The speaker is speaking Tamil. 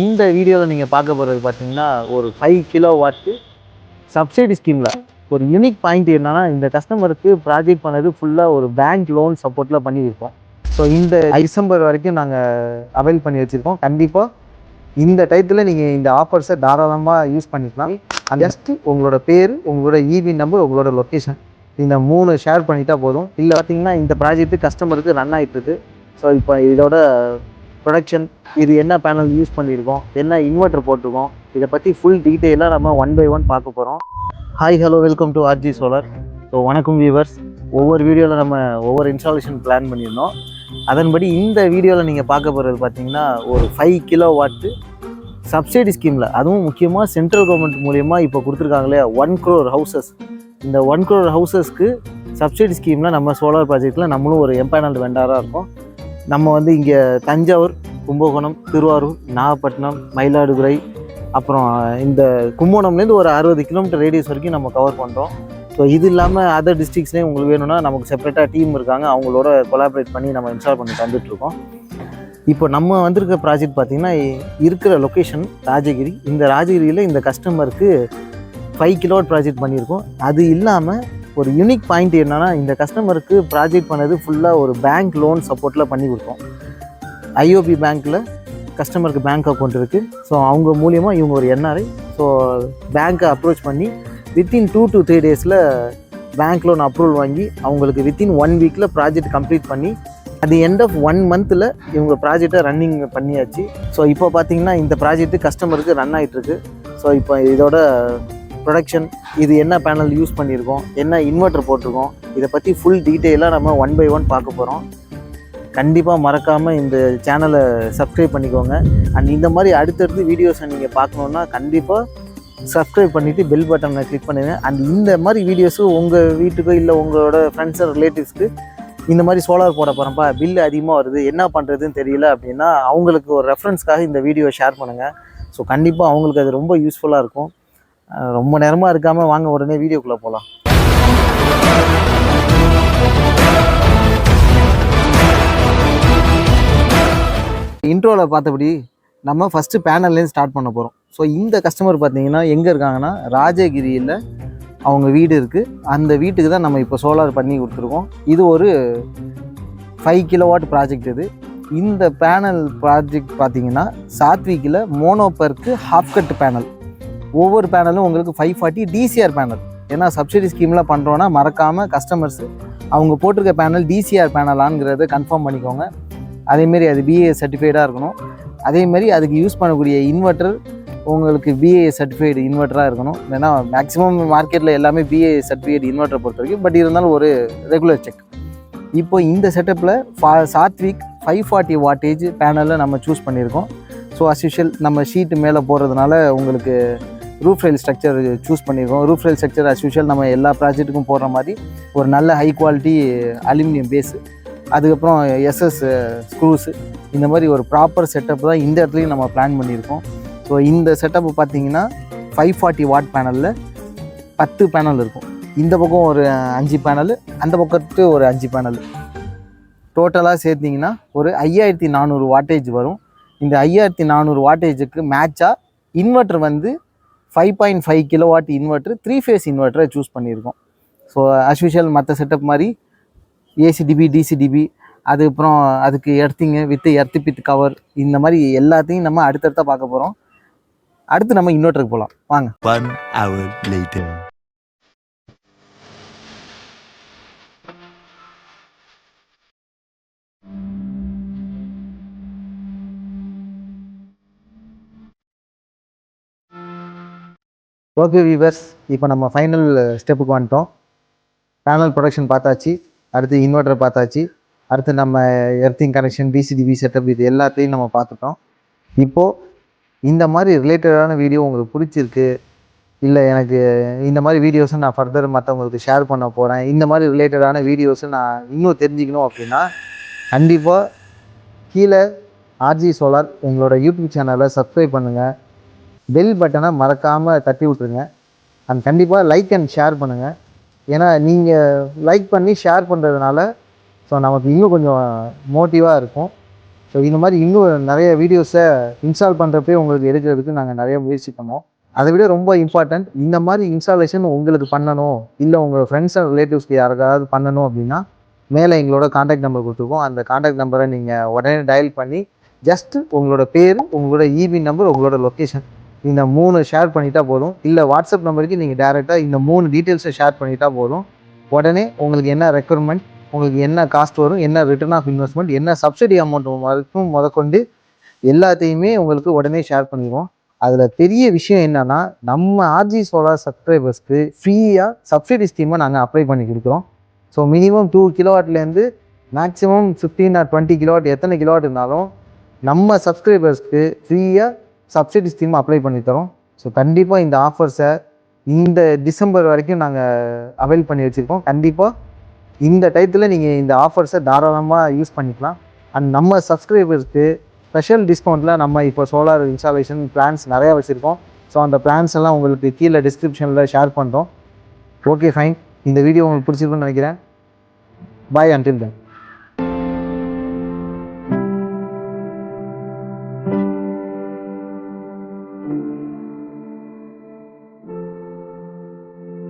இந்த வீடியோவில் நீங்கள் பார்க்க போகிறது பார்த்தீங்கன்னா ஒரு 5 கிலோ வாட்டு சப்சிடி ஸ்கீமில் ஒரு யூனிக் பாயிண்ட் என்னன்னா, இந்த கஸ்டமருக்கு ப்ராஜெக்ட் பண்ணது ஃபுல்லாக ஒரு பேங்க் லோன் சப்போர்ட்டில் பண்ணியிருக்கோம். ஸோ இந்த டிசம்பர் வரைக்கும் நாங்கள் அவைல் பண்ணி வச்சுருக்கோம். கண்டிப்பாக இந்த டயத்தில் நீங்கள் இந்த ஆஃபர்ஸை தாராளமாக யூஸ் பண்ணிக்கலாம். ஜஸ்ட்டு உங்களோட பேர், உங்களோட இபி நம்பர், உங்களோட லொக்கேஷன் இந்த 3 ஷேர் பண்ணிட்டா போதும். இல்லை பார்த்தீங்கன்னா இந்த ப்ராஜெக்ட்டு கஸ்டமருக்கு ரன் ஆகிட்டுருக்கு. ஸோ இப்போ இதோட ப்ரொடக்ஷன், இது என்ன பேனல் யூஸ் பண்ணியிருக்கோம், என்ன இன்வெர்ட்டர் போட்டிருக்கோம், இதை பற்றி ஃபுல் டீட்டெயிலாக நம்ம 1 by 1 பார்க்க போகிறோம். Hi hello welcome to RG Solar. So வணக்கம் வியூவர்ஸ். ஒவ்வொரு வீடியோவில் நம்ம ஒவ்வொரு இன்ஸ்டாலேஷன் பிளான் பண்ணியிருந்தோம். அதன்படி இந்த வீடியோவில் நீங்கள் பார்க்க போகிறது பார்த்தீங்கன்னா ஒரு 5 கிலோ வாட்டு சப்சிடி ஸ்கீமில், அதுவும் முக்கியமாக சென்ட்ரல் கவர்மெண்ட் மூலயமா இப்போ கொடுத்துருக்காங்களே 1 crore ஹவுசஸ். இந்த 1 crore ஹவுசஸ்க்கு சப்சிடி ஸ்கீமில் நம்ம சோலார் ப்ராஜெக்டில் நம்மளும் ஒரு எம்பேனல் வெண்டாராக இருக்கோம். நம்ம வந்து இங்கே தஞ்சாவூர், கும்பகோணம், திருவாரூர், நாகப்பட்டினம், மயிலாடுதுறை, அப்புறம் இந்த கும்பகோணம்லேருந்து ஒரு 60 கிலோமீட்டர் ரேடியஸ் வரைக்கும் நம்ம கவர் பண்ணுறோம். ஸோ இது இல்லாமல் அதர் டிஸ்ட்ரிக்ஸ்லேயும் உங்களுக்கு வேணும்னா நமக்கு செப்பரேட்டாக டீம் இருக்காங்க, அவங்களோட கொலாபரேட் பண்ணி நம்ம இன்ஸ்டால் பண்ணி தந்துட்டுருக்கோம். இப்போ நம்ம வந்திருக்க ப்ராஜெக்ட் பார்த்திங்கன்னா இருக்கிற லொக்கேஷன் ராஜகிரி. இந்த ராஜகிரியில் இந்த கஸ்டமருக்கு 5 கிலோவாட் ப்ராஜெக்ட் பண்ணியிருக்கோம். அது இல்லாமல் ஒரு யூனிக் பாயிண்ட் என்னென்னா, இந்த கஸ்டமருக்கு ப்ராஜெக்ட் பண்ணது ஃபுல்லாக ஒரு பேங்க் லோன் சப்போர்ட்டில் பண்ணி கொடுத்தோம். ஐஓபி பேங்க்கில் கஸ்டமருக்கு பேங்க் அக்கௌண்ட் இருக்குது. ஸோ அவங்க மூலியமாக இவங்க ஒரு என்ஆர்ஐ. ஸோ பேங்க்கை அப்ரோச் பண்ணி வித்தின் 2 to 3 டேஸில் பேங்க் லோன் அப்ரூவல் வாங்கி அவங்களுக்கு வித்தின் 1 வீக்கில் ப்ராஜெக்ட் கம்ப்ளீட் பண்ணி அது எண்ட் ஆஃப் 1 மந்தில் இவங்க ப்ராஜெக்டை ரன்னிங் பண்ணியாச்சு. ஸோ இப்போ பார்த்தீங்கன்னா இந்த ப்ராஜெக்ட்டு கஸ்டமருக்கு ரன் ஆகிட்டுருக்கு. ஸோ இப்போ இதோட ப்ரொடக்ஷன், இது என்ன பேனல் யூஸ் பண்ணியிருக்கோம், என்ன இன்வெர்ட்டர் போட்டிருக்கோம், இதை பற்றி ஃபுல் டீட்டெயிலாக நம்ம 1 by 1 பார்க்க போகிறோம். கண்டிப்பாக மறக்காமல் இந்த சேனலை சப்ஸ்கிரைப் பண்ணிக்கோங்க. அண்ட் இந்த மாதிரி அடுத்தடுத்து வீடியோஸை நீங்கள் பார்க்கணுன்னா கண்டிப்பாக சப்ஸ்கிரைப் பண்ணிவிட்டு பெல் பட்டனை கிளிக் பண்ணுங்கள். அண்ட் இந்த மாதிரி வீடியோஸு உங்கள் வீட்டுக்கோ இல்லை உங்களோட ஃப்ரெண்ட்ஸ் ரிலேட்டிவ்ஸ்க்கு இந்த மாதிரி சோலார் போட போகிறப்பா பில்லு அதிகமாக வருது, என்ன பண்ணுறதுன்னு தெரியல அப்படின்னா அவங்களுக்கு ஒரு ரெஃபரன்ஸ்க்காக இந்த வீடியோ ஷேர் பண்ணுங்கள். ஸோ கண்டிப்பாக அவங்களுக்கு அது ரொம்ப யூஸ்ஃபுல்லாக இருக்கும். ரொம்ப நேரமாக இருக்காமல் வாங்க உடனே வீடியோக்குள்ளே போகலாம். இன்ட்ரோவில் பார்த்தபடி நம்ம ஃபஸ்ட்டு பேனல்லேருந்து ஸ்டார்ட் பண்ண போகிறோம். ஸோ இந்த கஸ்டமர் பார்த்தீங்கன்னா எங்கே இருக்காங்கன்னா ராஜகிரியில் அவங்க வீடு இருக்குது. அந்த வீட்டுக்கு தான் நம்ம இப்போ சோலார் பண்ணி கொடுத்துருக்கோம். இது ஒரு 5 கிலோவாட் ப்ராஜெக்ட். இந்த பேனல் ப்ராஜெக்ட் பார்த்தீங்கன்னா சாத்விக்கில் மோனோபருக்கு ஹாஃப் கட் பேனல். ஒவ்வொரு பேனலும் உங்களுக்கு 540 டிசிஆர் பேனல். ஏன்னா சப்சிடி ஸ்கீமில் பண்ணுறோன்னா மறக்காமல் கஸ்டமர்ஸு அவங்க போட்டிருக்க பேனல் டிசிஆர் பேனலாங்கிறத கன்ஃபார்ம் பண்ணிக்கோங்க. அதேமாரி அது பிஏ சர்டிஃபைடாக இருக்கணும். அதேமாரி அதுக்கு யூஸ் பண்ணக்கூடிய இன்வெர்ட்டர் உங்களுக்கு பிஏ சர்டிஃபைடு இன்வெர்ட்டராக இருக்கணும். ஏன்னா மேக்ஸிமம் மார்க்கெட்டில் எல்லாமே பிஏ சர்டிஃபைடு இன்வெர்ட்டரை பொறுத்த வரைக்கும், பட் இருந்தாலும் ஒரு ரெகுலர் செக். இப்போ இந்த செட்டப்பில் சாத்விக் 540 வாட்டேஜ் பேனலில் நம்ம சூஸ் பண்ணியிருக்கோம். ஸோ அஸ்யூஷுவல் நம்ம ஷீட்டு மேலே போடுறதுனால உங்களுக்கு ரூஃப் ரைல் ஸ்ட்ரக்சர் சூஸ் பண்ணியிருக்கோம். ரூஃப் ரைல் ஸ்ட்ரக்சர் அஸ்யூஷுவல் நம்ம எல்லா ப்ராஜெக்ட்டுக்கும் போடுற மாதிரி ஒரு நல்ல ஹை குவாலிட்டி அலுமினியம் பேஸு, அதுக்கப்புறம் எஸ்எஸ் ஸ்க்ரூஸு, இந்த மாதிரி ஒரு ப்ராப்பர் செட்டப் தான் இந்த இடத்துலையும் நம்ம பிளான் பண்ணியிருக்கோம். ஸோ இந்த செட்டப்பு பார்த்தீங்கன்னா 540 வாட் பேனலில் 10 பேனல் இருக்கும். இந்த பக்கம் ஒரு 5 பேனல், அந்த பக்கத்து ஒரு 5 பேனல், டோட்டலாக சேர்த்திங்கன்னா ஒரு 5400 வாட்டேஜ் வரும். இந்த 5400 வாட்டேஜுக்கு மேட்சாக இன்வெர்ட்டர் வந்து 5.5 கிலோவாட் இன்வெர்ட்டர் 3 ஃபேஸ் இன்வெர்ட்டரை சூஸ் பண்ணியிருக்கோம். ஸோ அஸ்யூஷுவல் மற்ற செட்டப் மாதிரி ஏசிடிபி, டிசிடிபி, அதுக்கப்புறம் அதுக்கு எர்த்திங்கு வித் எர்த்து பித் கவர், இந்த மாதிரி எல்லாத்தையும் நம்ம அடுத்தடுத்த பார்க்க போகிறோம். அடுத்து நம்ம இன்வெர்ட்டருக்கு போகலாம் வாங்க. 1 hour later. ஓகே வியூவர்ஸ், இப்போ நம்ம ஃபைனல் ஸ்டெப்புக்கு வந்துட்டோம். பேனல் ப்ரொடக்ஷன் பார்த்தாச்சு, அடுத்து இன்வெர்ட்டர் பார்த்தாச்சு, அடுத்து நம்ம எர்த்திங் கனெக்ஷன், டிசிடிபி செட்டப், இது எல்லாத்தையும் நம்ம பார்த்துட்டோம். இப்போது இந்த மாதிரி ரிலேட்டடான வீடியோ உங்களுக்கு பிடிச்சிருக்கு, இல்லை எனக்கு இந்த மாதிரி வீடியோஸை நான் ஃபர்தர் மற்றவங்களுக்கு ஷேர் பண்ண போகிறேன், இந்த மாதிரி ரிலேட்டடான வீடியோஸை நான் இன்னும் தெரிஞ்சுக்கணும் அப்படின்னா கண்டிப்பாக கீழே ஆர்ஜி சோலார் எங்களோட யூடியூப் சேனலை சப்ஸ்கிரைப் பண்ணுங்கள், பெல் பட்டனை மறக்காமல் தட்டி விட்ருங்க. அண்ட் கண்டிப்பாக லைக் அண்ட் ஷேர் பண்ணுங்கள். ஏன்னா நீங்கள் லைக் பண்ணி ஷேர் பண்ணுறதுனால ஸோ நமக்கு இன்னும் கொஞ்சம் மோட்டிவாக இருக்கும். ஸோ இந்த மாதிரி இன்னும் நிறைய வீடியோஸை இன்ஸ்டால் பண்ணுறப்பே உங்களுக்கு எடுக்கிறதுக்கு நாங்கள் நிறைய முயற்சி பண்ணோம். அதை விட ரொம்ப இம்பார்ட்டண்ட், இந்த மாதிரி இன்ஸ்டாலேஷன் உங்களுக்கு பண்ணணும், இல்லை உங்கள் ஃப்ரெண்ட்ஸ் அண்ட் ரிலேட்டிவ்ஸ்க்கு யாருக்காவது பண்ணணும் அப்படின்னா மேலே எங்களோட காண்டாக்ட் நம்பர் கொடுத்துருக்கோம். அந்த காண்டாக்ட் நம்பரை நீங்கள் உடனே டயல் பண்ணி ஜஸ்ட்டு உங்களோட பேர், உங்களோட இபி நம்பர், உங்களோட லொக்கேஷன் இந்த 3 ஷேர் பண்ணிட்டா போதும். இல்லை வாட்ஸ்அப் நம்பருக்கு நீங்கள் டேரெக்டாக இந்த 3 டீட்டெயில்ஸை ஷேர் பண்ணிட்டா போதும். உடனே உங்களுக்கு என்ன ரெக்குயர்மெண்ட், உங்களுக்கு என்ன காஸ்ட் வரும், என்ன ரிட்டர்ன் ஆஃப் இன்வெஸ்ட்மெண்ட், என்ன சப்சிடி அமௌண்ட் வரைக்கும் முதற்கொண்டு எல்லாத்தையுமே உங்களுக்கு உடனே ஷேர் பண்ணிடுவோம். அதில் பெரிய விஷயம் என்னென்னா, நம்ம ஆர்ஜி சோலார் சப்ஸ்கிரைபர்ஸ்க்கு ஃப்ரீயாக சப்சிடி ஸ்கீமை நாங்கள் அப்ளை பண்ணி கொடுக்குறோம். ஸோ மினிமம் 2 கிலோவாட்லேருந்து மேக்ஸிமம் 15 or 20 கிலோவாட் எத்தனை கிலோவாட் இருந்தாலும் நம்ம சப்ஸ்கிரைபர்ஸ்க்கு ஃப்ரீயாக சப்சிடி ஸ்கீம் அப்ளை பண்ணி தரோம். ஸோ கண்டிப்பாக இந்த ஆஃபர்ஸை இந்த டிசம்பர் வரைக்கும் நாங்கள் அவைல் பண்ணி வச்சுருக்கோம். கண்டிப்பாக இந்த டயத்தில் நீங்கள் இந்த ஆஃபர்ஸை தாராளமாக யூஸ் பண்ணிக்கலாம். அண்ட் நம்ம சப்ஸ்கிரைபர்ஸ்க்கு ஸ்பெஷல் டிஸ்கவுண்ட்டில் நம்ம இப்போ சோலார் இன்ஸ்டாலேஷன் பிளான்ஸ் நிறையா வச்சுருக்கோம். ஸோ அந்த பிளான்ஸ் எல்லாம் உங்களுக்கு கீழே டிஸ்கிரிப்ஷனில் ஷேர் பண்ணுறோம். ஓகே ஃபைன், இந்த வீடியோ உங்களுக்கு பிடிச்சிருக்குன்னு நினைக்கிறேன். பாய், அன்டில் தென்.